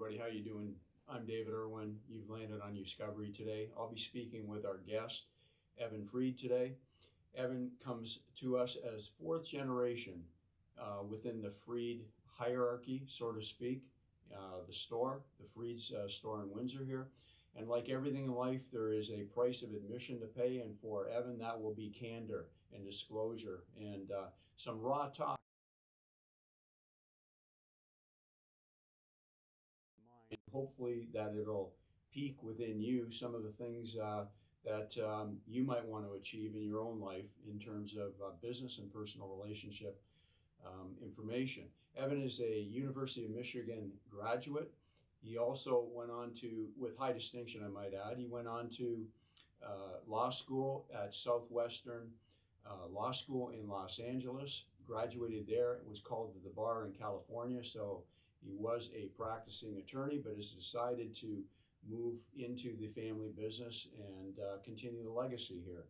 everybody. How you doing? I'm David Irwin. You've landed on Discovery today. I'll be speaking with our guest, Evan Freed, today. Evan comes to us as fourth generation within the Freed hierarchy, so to speak. The Freed's store in Windsor here. And like everything in life, there is a price of admission to pay. And for Evan, that will be candor and disclosure and some raw talk. Mind. Hopefully that it'll peak within you some of the things that you might want to achieve in your own life in terms of business and personal relationship information. Evan is a University of Michigan graduate. He also went on to, with high distinction I might add, he went on to law school at Southwestern Law School in Los Angeles, graduated there. It was called to the bar in California, so he was a practicing attorney, but has decided to move into the family business and continue the legacy here.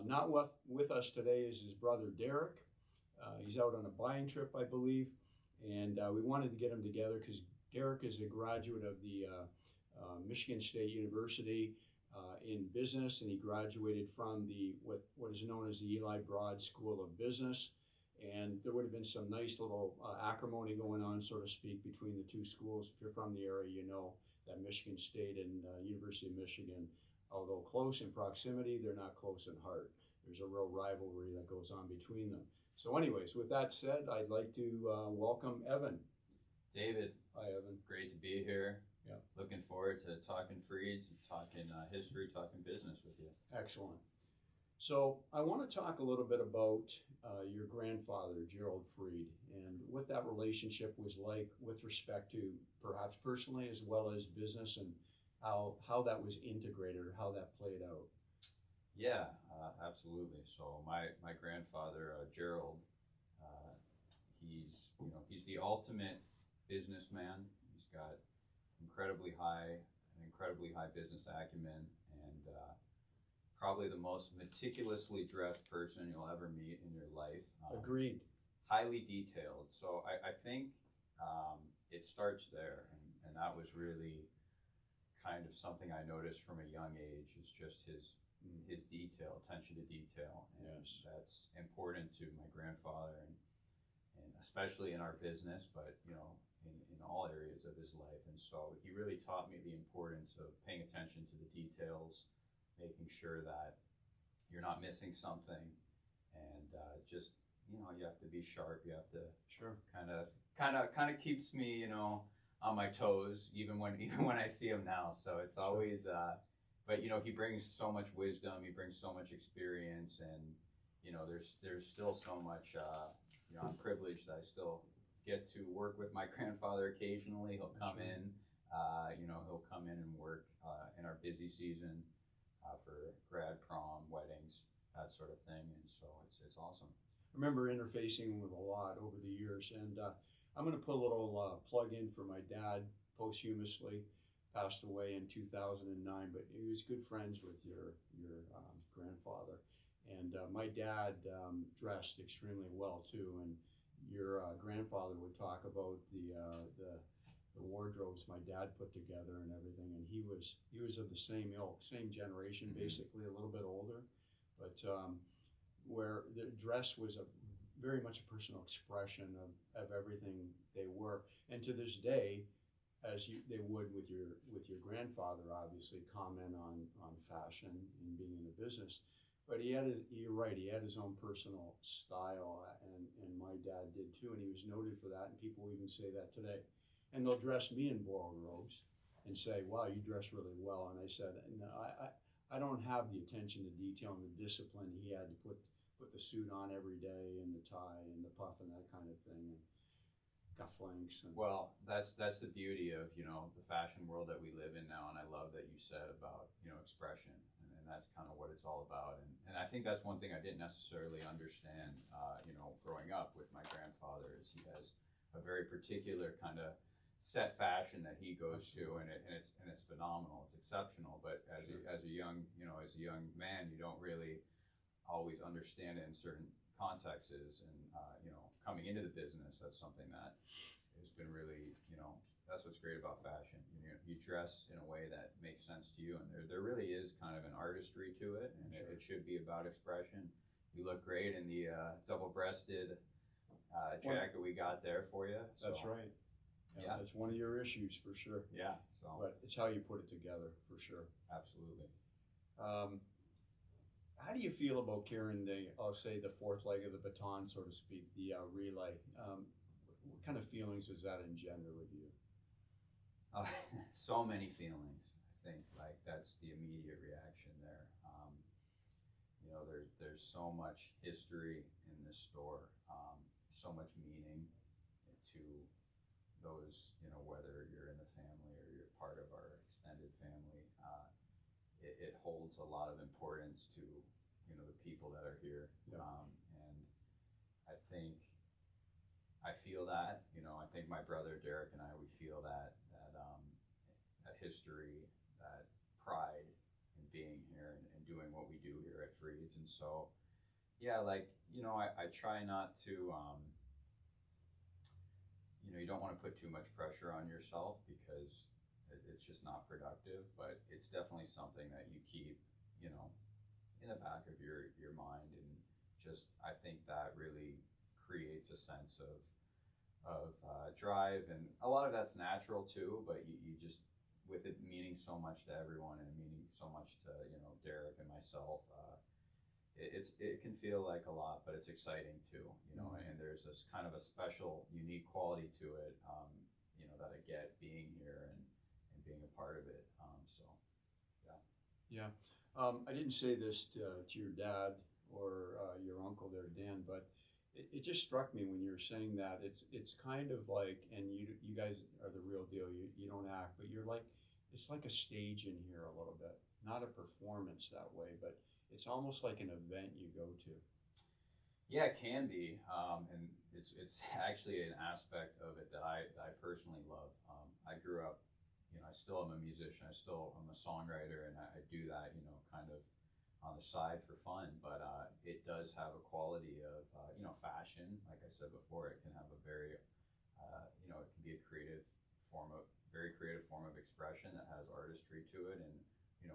Not with us today is his brother Derek. He's out on a buying trip, I believe, and we wanted to get him together because Derek is a graduate of the Michigan State University in business, and he graduated from the what is known as the Eli Broad School of Business. And there would have been some nice little acrimony going on, so to speak, between the two schools. If you're from the area, you know that Michigan State and University of Michigan, although close in proximity, they're not close in heart. There's a real rivalry that goes on between them. So anyways, with that said, I'd like to welcome Evan. David. Hi, Evan. Great to be here. Yeah. Looking forward to talking Freeds, talking history, talking business with you. Excellent. So I want to talk a little bit about your grandfather, Gerald Freed, and what that relationship was like with respect to perhaps personally as well as business, and how that was integrated or how that played out. Yeah, absolutely. So my grandfather, Gerald, he's the ultimate businessman. He's got an incredibly high business acumen, and probably the most meticulously dressed person you'll ever meet in your life. Agreed. Highly detailed. So I think it starts there, and that was really kind of something I noticed from a young age, is just his detail, attention to detail. And yes, that's important to my grandfather, and especially in our business, but in all areas of his life. And so he really taught me the importance of paying attention to the details, making sure that you're not missing something, and just you have to be sharp. You have to kind of keeps me on my toes even when I see him now. So it's always but he brings so much wisdom, he brings so much experience, and there's still so much I'm privileged that I still get to work with my grandfather occasionally. He'll come in, he'll come in and work in our busy season. For grad prom, weddings, that sort of thing, and so it's awesome. I remember interfacing with a lot over the years, and I'm going to put a little plug in for my dad. Posthumously passed away in 2009, but he was good friends with your grandfather, and my dad dressed extremely well too, and your grandfather would talk about the wardrobes my dad put together and everything, and he was of the same ilk, same generation, basically a little bit older, but where the dress was very much a personal expression of everything they were, and to this day, they would with your grandfather, obviously comment on fashion and being in the business, but you're right, he had his own personal style, and my dad did too, and he was noted for that, and people even say that today. And they'll dress me in borrowed robes and say, wow, you dress really well. And I said, no, I don't have the attention to detail and the discipline he had to put the suit on every day and the tie and the puff and that kind of thing, and cufflinks. Well, that's the beauty of the fashion world that we live in now, and I love that you said about expression, and that's kind of what it's all about. And I think that's one thing I didn't necessarily understand growing up with my grandfather, is he has a very particular kind of set fashion that he goes to, and it's phenomenal. It's exceptional. But as a young man, you don't really always understand it in certain contexts. And coming into the business, that's something that has been really that's what's great about fashion. You dress in a way that makes sense to you, and there really is kind of an artistry to it, and Sure. it should be about expression. You look great in the double-breasted jacket we got there for you. That's right. Yeah. That's one of your issues for sure. Yeah. So. But it's how you put it together for sure. Absolutely. How do you feel about carrying I'll say the fourth leg of the baton, so to speak, the relay? What kind of feelings does that engender with you? So many feelings. I think like that's the immediate reaction there. There's so much history in this store, so much meaning to those, whether you're in the family or you're part of our extended family. It holds a lot of importance to, the people that are here. Yeah. And I think I feel that, I think my brother Derek and I, we feel that history, that pride in being here and doing what we do here at Freed's. And so, yeah, I try not to, you don't want to put too much pressure on yourself because it's just not productive, but it's definitely something that you keep, in the back of your mind. And just, I think that really creates a sense of drive, and a lot of that's natural too, but you just, with it meaning so much to everyone and meaning so much to, Derek and myself, it can feel like a lot, but it's exciting too, and there's this kind of a special, unique quality to it, that I get being here and being a part of it. So, yeah. Yeah. I didn't say this to your dad or your uncle there, Dan, but it just struck me when you were saying that it's kind of like, and you guys are the real deal. You don't act, but you're like, it's like a stage in here a little bit, not a performance that way, but it's almost like an event you go to. Yeah, it can be, and it's actually an aspect of it that I personally love. I grew up, I still am a musician. I'm a songwriter, and I do that, kind of on the side for fun. But it does have a quality of, fashion. Like I said before, it can have a very, it can be a very creative form of expression that has artistry to it. And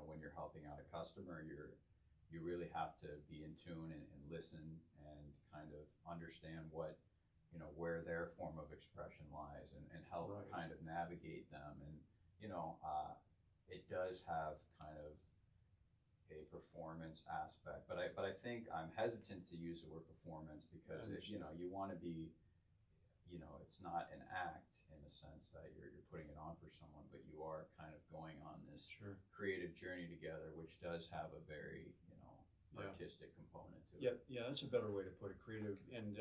when you're helping out a customer, you really have to be in tune and listen and kind of understand what, where their form of expression lies, and help Right. kind of navigate them. And it does have kind of a performance aspect, but I think I'm hesitant to use the word performance because you want to be, it's not an act in the sense that you're putting it on for someone, but you are kind of going on this Sure. creative journey together, which does have a very artistic component to it. Yeah, that's a better way to put it. Creative, and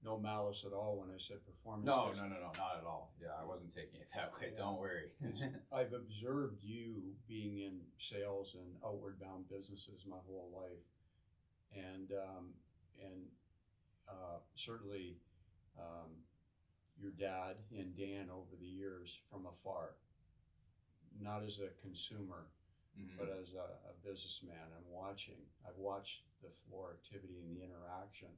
no malice at all when I said performance. No, not at all. Yeah, I wasn't taking it that way. Yeah. Don't worry. I've observed you being in sales and outward bound businesses my whole life, and certainly your dad and Dan over the years from afar, not as a consumer, but as a businessman. I've watched the floor activity and the interaction,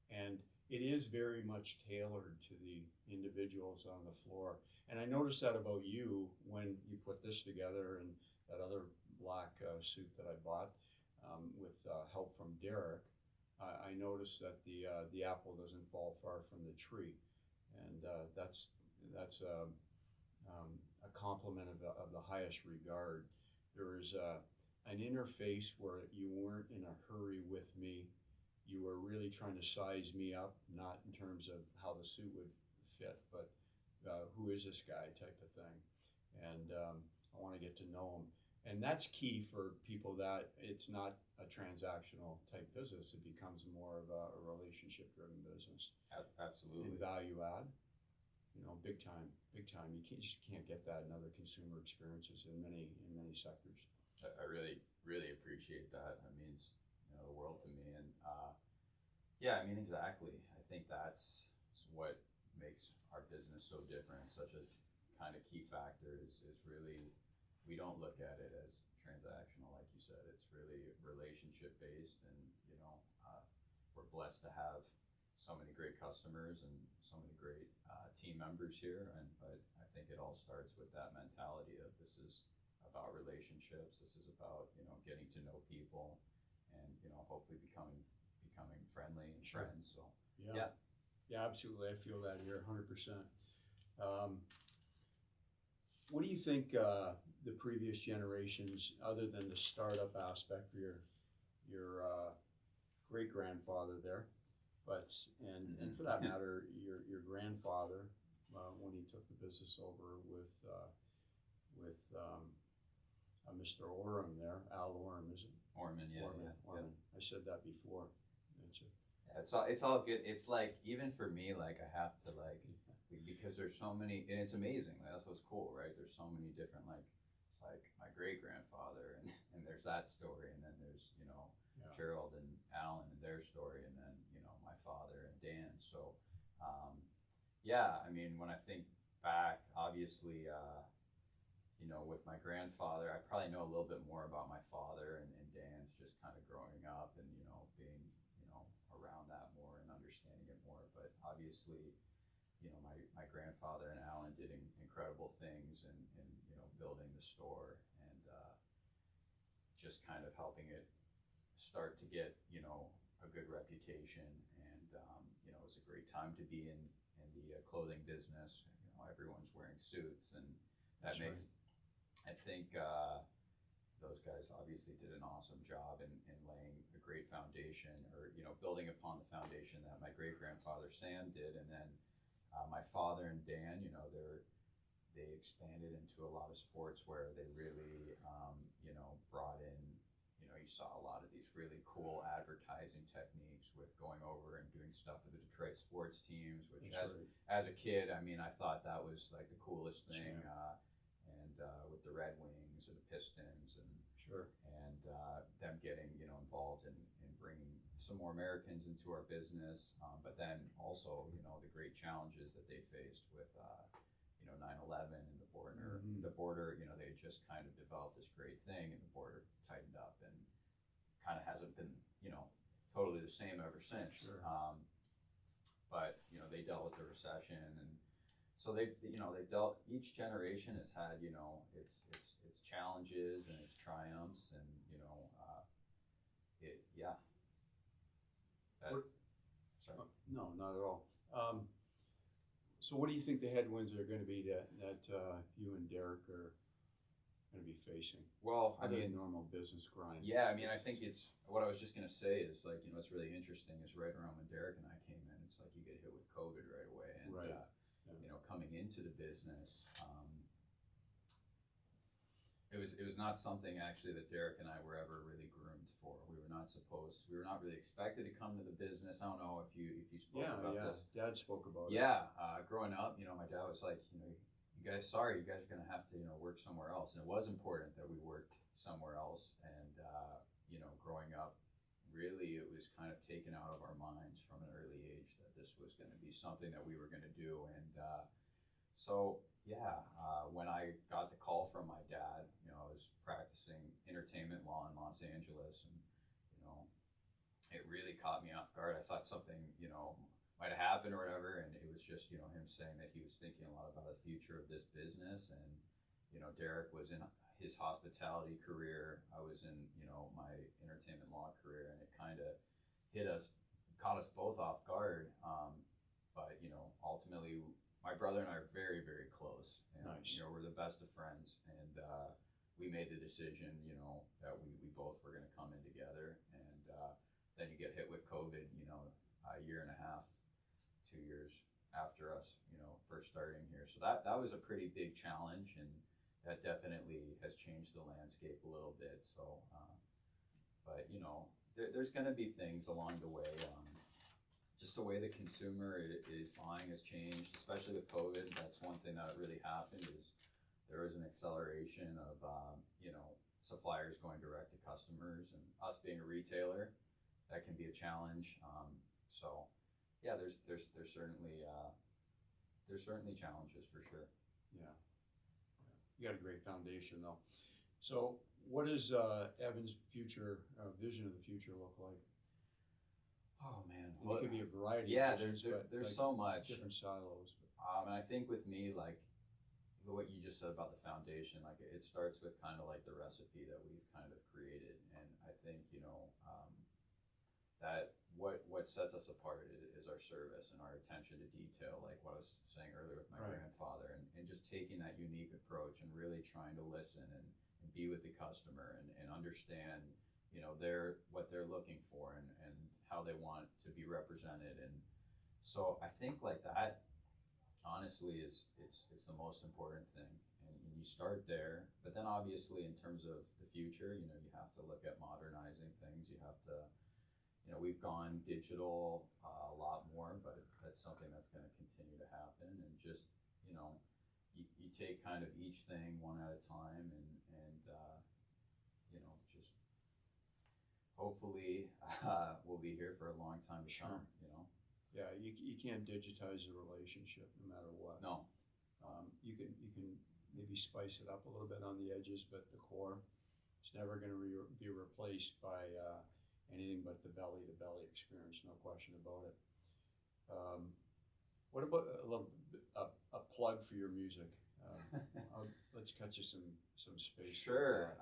and it is very much tailored to the individuals on the floor. And I noticed that about you when you put this together, and that other black suit that I bought with help from Derek. I noticed that the apple doesn't fall far from the tree, and that's a compliment of the highest regard. There is an interface where you weren't in a hurry with me. You were really trying to size me up, not in terms of how the suit would fit, but who is this guy type of thing. And I want to get to know him. And that's key for people that it's not a transactional type business. It becomes more of a relationship-driven business. Absolutely. And value add, big time. You just can't get that in other consumer experiences in many sectors. I really, really appreciate that. That means the world to me. And yeah, I mean, exactly. I think that's what makes our business so different. Such a kind of key factor is really, we don't look at it as transactional, like you said. It's really relationship based, and we're blessed to have so many great customers and so many great team members here. But I think it all starts with that mentality of this is about relationships. This is about, getting to know people and, hopefully becoming friendly and Sure. friends. So Yeah. Yeah, absolutely. I feel that here 100%. What do you think the previous generations, other than the startup aspect for your great grandfather there, but and for that matter, your grandfather when he took the business over with Mr. Oram there, Al Oram, is it? Orman, yeah, Orman, yeah, Orman. I said that before. That's it. yeah. It's all good. It's like, even for me, like, I have to, like, because there's so many, and it's amazing. Like, that's what's cool, right? There's so many different, like, it's like my great grandfather, and there's that story, and then there's Yeah. Gerald and Alan and their story, and then my father and Dan. So yeah, I mean, when I think back, obviously, with my grandfather, I probably know a little bit more about my father and Dan's, just kind of growing up and being around that more and understanding it more. But obviously, my grandfather and Alan did incredible things, and building the store, and just kind of helping it start to get a good reputation. And it was a great time to be in the clothing business. Everyone's wearing suits, and that That's makes I think those guys obviously did an awesome job in laying a great foundation, or building upon the foundation that my great grandfather Sam did. And then my father and Dan, they expanded into a lot of sports where they really brought in, you saw a lot of these really cool advertising techniques with going over and doing stuff with the Detroit sports teams, which as a kid, I mean, I thought that was like the coolest thing. And with the Red Wings and the Pistons, and Sure. Them getting involved in bringing some more Americans into our business, but then also the great challenges that they faced with 9/11 and the border. Mhm. The border, they had just kind of developed this great thing, and the border tightened up, and kind of hasn't been totally the same ever since. Sure. But they dealt with the recession, and so they've dealt. Each generation has had its challenges and its triumphs, and yeah. Sorry. No, not at all. So what do you think the headwinds are going to be that you and Derek are going to be facing? Well, I Other mean, than normal business grind. yeah, I mean, I think it's what I was just going to say is, like, what's really interesting is right around when Derek and I came in, it's like you get hit with COVID right away. And, Right. Coming into the business, it was not something actually that Derek and I were ever really groomed for. We were not really expected to come to the business. I don't know if you spoke about this. Dad spoke about it. Yeah, growing up, my dad was like, you guys are going to have to, work somewhere else. And it was important that we worked somewhere else. And, growing up, really, it was kind of taken out of our minds from an early age that this was going to be something that we were going to do. And when I got the call from my dad, I was practicing entertainment law in Los Angeles, and it really caught me off guard. I thought something might have happened or whatever, and it was just him saying that he was thinking a lot about the future of this business. And Derek was in his hospitality career, I was in my entertainment law career, and it kind of caught us both off guard. But ultimately, my brother and I are very, very close, and Nice. We're the best of friends, and we made the decision that we both were going to come in together. And then you get hit with COVID, a year and a half, 2 years after us first starting here. So that was a pretty big challenge, and that definitely has changed the landscape a little bit. So but there's going to be things along the way. Just the way the consumer is buying has changed, especially with COVID. That's one thing that really happened, is there was an acceleration of suppliers going direct to customers, and us being a retailer, that can be a challenge. So yeah, there's certainly challenges for sure. Yeah. You got a great foundation, though. So what does Evan's future vision of the future look like? Oh man, Well, it could be a variety. Yeah, of visions, there's but so much. different silos. And I think with me, like, what you just said about the foundation, like it starts with kind of like the recipe that we've kind of created, and I think that what sets us apart is our service and our attention to detail, like what I was saying earlier with my Right. grandfather, and just taking that unique approach and really trying to listen and be with the customer and understand what they're looking for and how they want to be represented. And so I think like that honestly it's the most important thing, and you start there, but then obviously in terms of the future, you have to look at modernizing things. You have to, we've gone digital a lot more, but that's something that's going to continue to happen. And just you take kind of each thing one at a time, and just hopefully we'll be here for a long time to Sure. come. Yeah, you can't digitize a relationship no matter what. No. You can maybe spice it up a little bit on the edges, but the core, it's never going to be replaced by anything but the belly-to-belly experience. No question about it. What about a plug for your music? Let's cut you some space. Sure.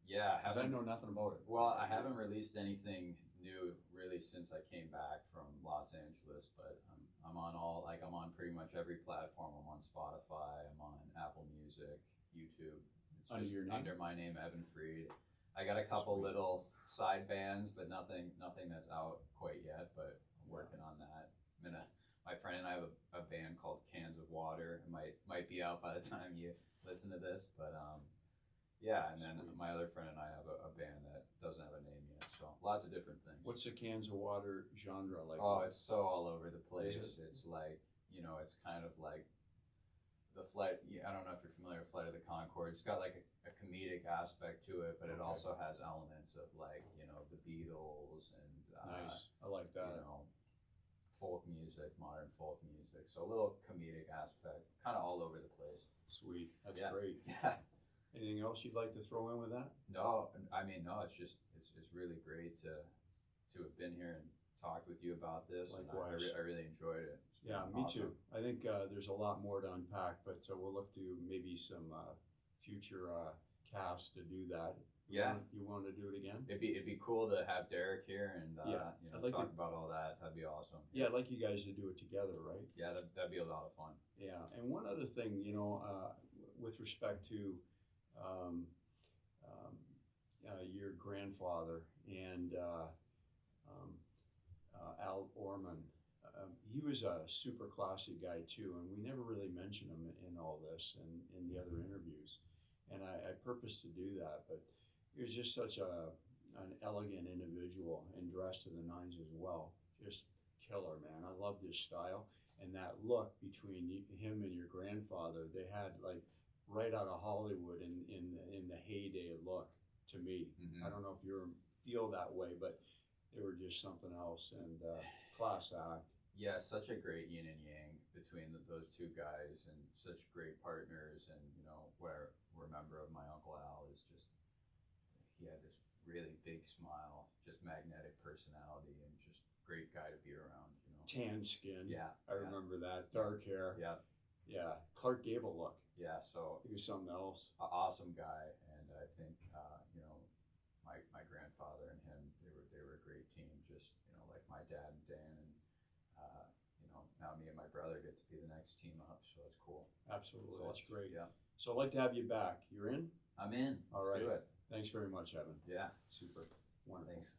Yeah. Because I know nothing about it. Well, I haven't released anything new really since I came back from Los Angeles, but I'm on pretty much every platform. I'm on Spotify, I'm on Apple Music, YouTube. It's Under just your name? under my name, Evan Freed. I got a couple Sweet. little side bands, but nothing that's out quite yet, but I'm working on that. My friend and I have a band called Cans of Water. It might be out by the time you listen to this, but yeah, and then Sweet. my other friend and I have a band that doesn't have a name yet, so lots of different things. What's the Cans of Water genre like? Oh, it's so all over the place. Is it? It's like, it's kind of like the flight. I don't know if you're familiar with Flight of the Conchords. It's got like a comedic aspect to it, but it Okay. also has elements of like, the Beatles and, Nice. I like that. folk music, modern folk music. So a little comedic aspect, kind of all over the place. Sweet. That's Yeah. great. Yeah. Anything else you'd like to throw in with that? No, I mean, no, it's really great to have been here and talked with you about this. Likewise. And I really enjoyed it. It's been Yeah, me awesome. too. I think there's a lot more to unpack, but we'll look to maybe some future casts to do that. Yeah. You want to do it again? It'd be cool to have Derek here and Yeah, I'd like talk to- about all that. That'd be awesome. Yeah, I'd like you guys to do it together, right? Yeah, that'd be a lot of fun. Yeah, and one other thing, with respect to your grandfather and Al Orman, he was a super classy guy too, and we never really mentioned him in all this and in the other interviews. And I purpose to do that, but he was just such an elegant individual and dressed to the nines as well. Just killer, man. I loved his style. And that look between him and your grandfather, they had like right out of Hollywood in the heyday look to me. Mhm. I don't know if you feel that way, but they were just something else, and class act. Yeah, such a great yin and yang between those two guys, and such great partners. And what I remember of my Uncle Al is just he had this really big smile, just magnetic personality, and just great guy to be around. Tan skin. Yeah, I remember that. Dark hair. Yeah, Yeah. Clark Gable look. yeah. So He was something else. awesome guy, and I think my grandfather and him, they were a great team. Just like my dad and Dan, and now me and my brother get to be the next team up, so it's cool. Absolutely. So That's great. Yeah, So I'd like to have you back. You're in? I'm in. All Let's do right. it. Thanks very much, Evan. Yeah, Super. Wonderful. thanks.